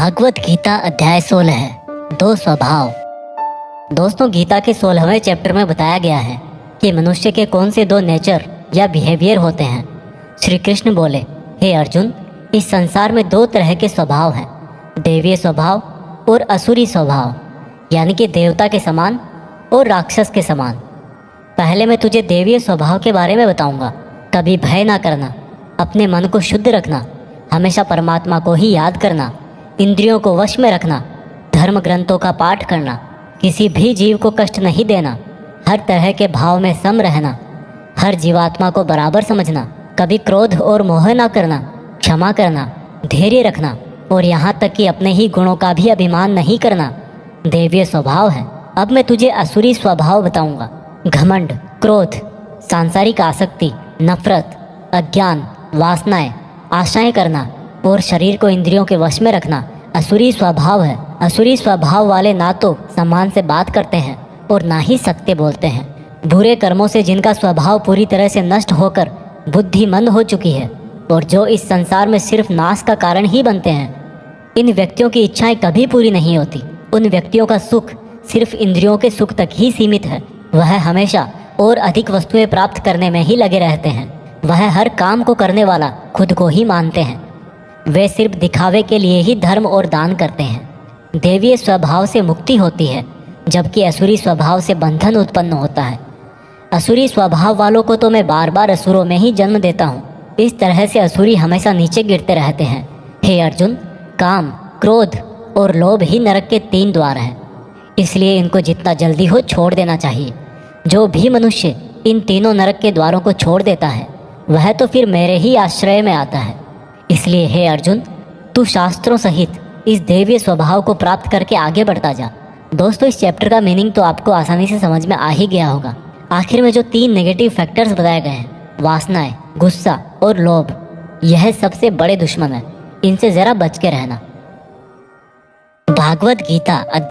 भागवत गीता अध्याय 16 है। दो स्वभाव। दोस्तों, गीता के 16वें चैप्टर में बताया गया है कि मनुष्य के कौन से दो नेचर या बिहेवियर होते हैं। श्री कृष्ण बोले, हे अर्जुन, इस संसार में दो तरह के स्वभाव हैं, देवीय स्वभाव और असुरी स्वभाव, यानी कि देवता के समान और राक्षस के समान। पहले मैं तुझे देवीय स्वभाव के बारे में बताऊंगा। कभी भय ना करना, अपने मन को शुद्ध रखना, हमेशा परमात्मा को ही याद करना, इंद्रियों को वश में रखना, धर्म ग्रंथों का पाठ करना, किसी भी जीव को कष्ट नहीं देना, हर तरह के भाव में सम रहना, हर जीवात्मा को बराबर समझना, कभी क्रोध और मोह ना करना, क्षमा करना, धैर्य रखना और यहाँ तक कि अपने ही गुणों का भी अभिमान नहीं करना देवीय स्वभाव है। अब मैं तुझे असुरी स्वभाव बताऊंगा। घमंड, क्रोध, सांसारिक आसक्ति, नफरत, अज्ञान, वासनाएं, आशाएं करना और शरीर को इंद्रियों के वश में रखना असुरी स्वभाव है। असुरी स्वभाव वाले ना तो सम्मान से बात करते हैं और ना ही सत्य बोलते हैं। बुरे कर्मों से जिनका स्वभाव पूरी तरह से नष्ट होकर बुद्धि मंद हो चुकी है और जो इस संसार में सिर्फ नाश का कारण ही बनते हैं, इन व्यक्तियों की इच्छाएं कभी पूरी नहीं होती। उन व्यक्तियों का सुख सिर्फ इंद्रियों के सुख तक ही सीमित है। वह हमेशा और अधिक वस्तुएं प्राप्त करने में ही लगे रहते हैं। वह हर काम को करने वाला खुद को ही मानते हैं। वे सिर्फ दिखावे के लिए ही धर्म और दान करते हैं। देवीय स्वभाव से मुक्ति होती है, जबकि असुरी स्वभाव से बंधन उत्पन्न होता है। असुरी स्वभाव वालों को तो मैं बार बार असुरों में ही जन्म देता हूँ। इस तरह से असुरी हमेशा नीचे गिरते रहते हैं। हे अर्जुन, काम, क्रोध और लोभ ही नरक के 3 द्वार हैं, इसलिए इनको जितना जल्दी हो छोड़ देना चाहिए। जो भी मनुष्य इन तीनों नरक के द्वारों को छोड़ देता है, वह तो फिर मेरे ही आश्रय में आता है। इसलिए हे अर्जुन, तू शास्त्रों सहित इस देवीय स्वभाव को प्राप्त करके आगे बढ़ता जा। दोस्तों, इस चैप्टर का मीनिंग तो आपको आसानी से समझ में आ ही गया होगा। आखिर में जो 3 नेगेटिव फैक्टर्स बताए गए हैं, वासनाएं, गुस्सा और लोभ, यह सबसे बड़े दुश्मन है। इनसे ज़रा बच के रहना। भागवत गीता